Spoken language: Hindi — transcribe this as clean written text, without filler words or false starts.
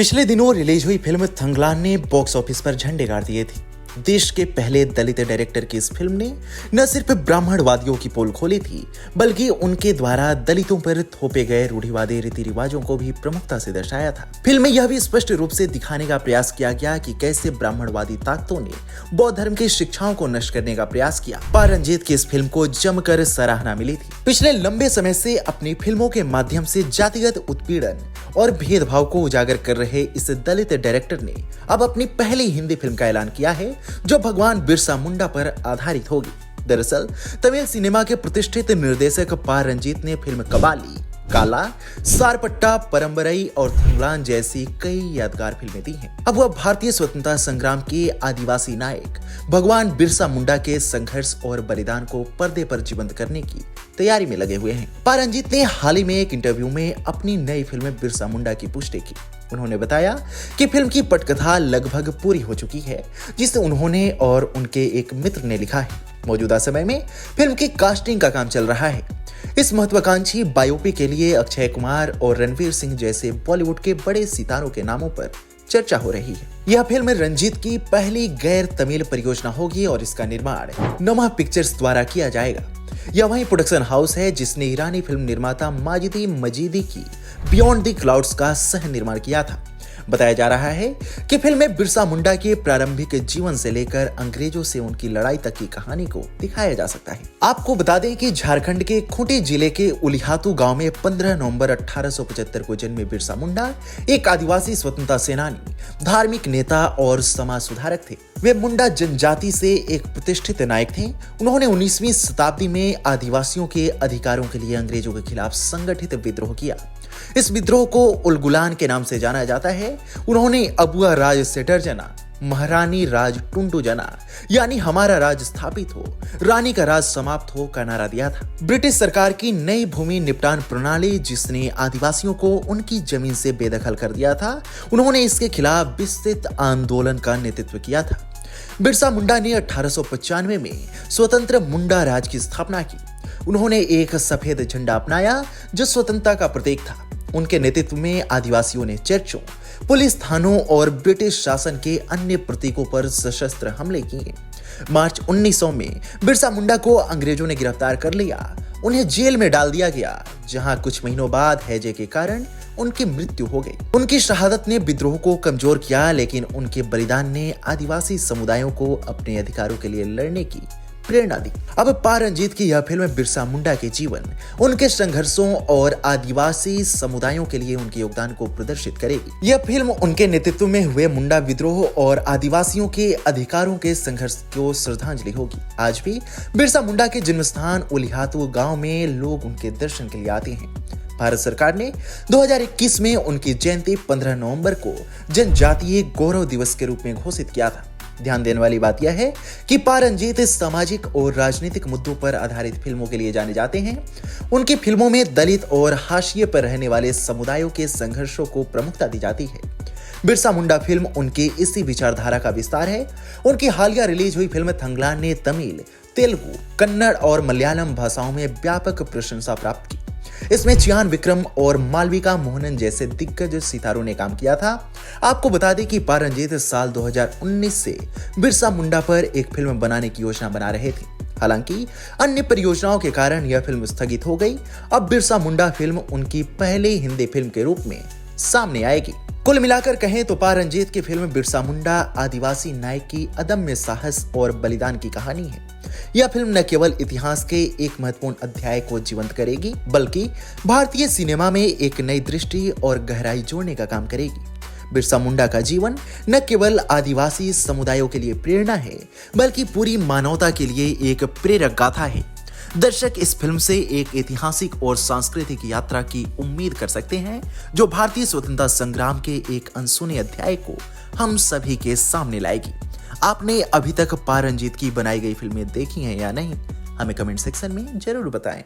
पिछले दिनों रिलीज हुई फिल्म थंगलान ने बॉक्स ऑफिस पर झंडे गाड़ दिए थे। देश के पहले दलित डायरेक्टर की इस फिल्म ने न सिर्फ ब्राह्मणवादियों की पोल खोली थी, बल्कि उनके द्वारा दलितों पर थोपे गए रूढ़िवादी रीति रिवाजों को भी प्रमुखता से दर्शाया था। फिल्म में यह भी स्पष्ट रूप से दिखाने का प्रयास किया गया कि कैसे ब्राह्मणवादी ताकतों ने बौद्ध धर्म की शिक्षाओं को नष्ट करने का प्रयास किया। पा रंजीत की इस फिल्म को जमकर सराहना मिली थी। पिछले लंबे समय से अपनी फिल्मों के माध्यम से जातिगत उत्पीड़न और भेदभाव को उजागर कर रहे इस दलित डायरेक्टर ने अब अपनी पहली हिंदी फिल्म का ऐलान किया है, जो भगवान बिरसा मुंडा पर आधारित होगी। दरअसल तमिल सिनेमा के प्रतिष्ठित निर्देशक पा रंजीत ने फिल्म कबाली, काला, सारपट्टा, परंबरई और थंगलान जैसी कई यादगार फिल्में दी हैं। अब वह भारतीय स्वतंत्रता संग्राम के आदिवासी नायक भगवान बिरसा मुंडा के संघर्ष और बलिदान को पर्दे पर जीवंत करने की तैयारी में लगे हुए हैं। पा रंजीत ने हाल ही में एक इंटरव्यू में अपनी नई फिल्म बिरसा मुंडा की पुष्टि की। उन्होंने बताया कि फिल्म की पटकथा लगभग पूरी हो चुकी है, जिसे उन्होंने और उनके एक मित्र ने लिखा है। मौजूदा समय में फिल्म की कास्टिंग का काम चल रहा है। इस महत्वाकांक्षी बायोपिक के लिए अक्षय कुमार और रणवीर सिंह जैसे बॉलीवुड के बड़े सितारों के नामों पर चर्चा हो रही है। यह फिल्म रंजीत की पहली गैर तमिल परियोजना होगी और इसका निर्माण नमा पिक्चर्स द्वारा किया जाएगा। यह वही प्रोडक्शन हाउस है जिसने ईरानी फिल्म निर्माता माजिदी मजीदी की बियॉन्ड द क्लाउड्स का सह निर्माण किया था। बताया जा रहा है कि फिल्म में बिरसा मुंडा के प्रारंभिक जीवन से लेकर अंग्रेजों से उनकी लड़ाई तक की कहानी को दिखाया जा सकता है। आपको बता दें कि झारखंड के खूंटी जिले के उलिहातू गांव में 15 नवंबर 1875 को जन्मे बिरसा मुंडा एक आदिवासी स्वतंत्रता सेनानी, धार्मिक नेता और समाज सुधारक थे। वे मुंडा जनजाति से एक प्रतिष्ठित नायक थे। उन्होंने 19वीं शताब्दी में आदिवासियों के अधिकारों के लिए अंग्रेजों के खिलाफ संगठित विद्रोह किया। इस विद्रोह को उलगुलान के नाम से जाना जाता है। उन्होंने अबुआ राज से डर जना, महारानी राज टुंडू जना, यानी हमारा राज स्थापित हो, रानी का राज समाप्त हो का नारा दिया था। ब्रिटिश सरकार की नई भूमि निपटान प्रणाली, जिसने आदिवासियों को उनकी जमीन से बेदखल कर दिया था, उन्होंने इसके खिलाफ विस्तृत आंदोलन का नेतृत्व किया था। बिरसा मुंडा ने 1895 में स्वतंत्र मुंडा राज की स्थापना की। उन्होंने एक सफेद झंडा अपनाया जो स्वतंत्रता का प्रतीक था। उनके नेतृत्व में आदिवासियों ने चर्चों, पुलिस थानों और ब्रिटिश शासन के अन्य प्रतीकों पर सशस्त्र हमले किए। मार्च 1900 में बिरसा मुंडा को अंग्रेजों ने गिरफ्तार कर लिया। उन्हें जेल में डाल दिया गया, जहां कुछ महीनों बाद हैजे के कारण उनकी मृत्यु हो गई। उनकी शहादत ने विद्रोह को कमजोर किया, लेकिन उनके बलिदान ने आदिवासी समुदायों को अपने अधिकारों के लिए लड़ने की प्रेरणा दी। अब पा रंजीत की यह फिल्म बिरसा मुंडा के जीवन, उनके संघर्षों और आदिवासी समुदायों के लिए उनके योगदान को प्रदर्शित करेगी। यह फिल्म उनके नेतृत्व में हुए मुंडा विद्रोह और आदिवासियों के अधिकारों के संघर्ष को श्रद्धांजलि होगी। आज भी बिरसा मुंडा के जन्म स्थान उलिहातू गांव में लोग उनके दर्शन के लिए आते हैं। भारत सरकार ने 2021 में उनकी जयंती 15 नवंबर को जनजातीय गौरव दिवस के रूप में घोषित किया था। ध्यान देने वाली बात यह है कि पा रंजीत सामाजिक और राजनीतिक मुद्दों पर आधारित फिल्मों के लिए जाने जाते हैं। उनकी फिल्मों में दलित और हाशिए पर रहने वाले समुदायों के संघर्षों को प्रमुखता दी जाती है। बिरसा मुंडा फिल्म उनकी इसी विचारधारा का विस्तार है। उनकी हालिया रिलीज हुई फिल्म थंगलान ने तमिल, तेलुगु, कन्नड़ और मलयालम भाषाओं में व्यापक प्रशंसा प्राप्त की। इसमें चियान विक्रम और मालविका मोहनन जैसे दिग्गज सितारों ने काम किया था। आपको बता दें कि पा रंजीत साल 2019 से बिरसा मुंडा पर एक फिल्म बनाने की योजना बना रहे थे। हालांकि अन्य परियोजनाओं के कारण यह फिल्म स्थगित हो गई। अब बिरसा मुंडा फिल्म उनकी पहली हिंदी फिल्म के रूप में सामने आएगी। कुल मिलाकर कहें तो पा रंजीत की फिल्म बिरसा मुंडा आदिवासी नायक की अदम्य साहस और बलिदान की कहानी है। यह फिल्म न केवल इतिहास के एक महत्वपूर्ण अध्याय को जीवंत करेगी, बल्कि भारतीय सिनेमा में एक नई दृष्टि और गहराई जोड़ने का काम करेगी। बिरसा मुंडा का जीवन न केवल आदिवासी समुदायों के लिए प्रेरणा है, बल्कि पूरी मानवता के लिए एक प्रेरक गाथा है। दर्शक इस फिल्म से एक ऐतिहासिक और सांस्कृतिक यात्रा की उम्मीद कर सकते हैं, जो भारतीय स्वतंत्रता संग्राम के एक अनसुने अध्याय को हम सभी के सामने लाएगी। आपने अभी तक पा रंजीत की बनाई गई फिल्में देखी हैं या नहीं? हमें कमेंट सेक्शन में जरूर बताएं।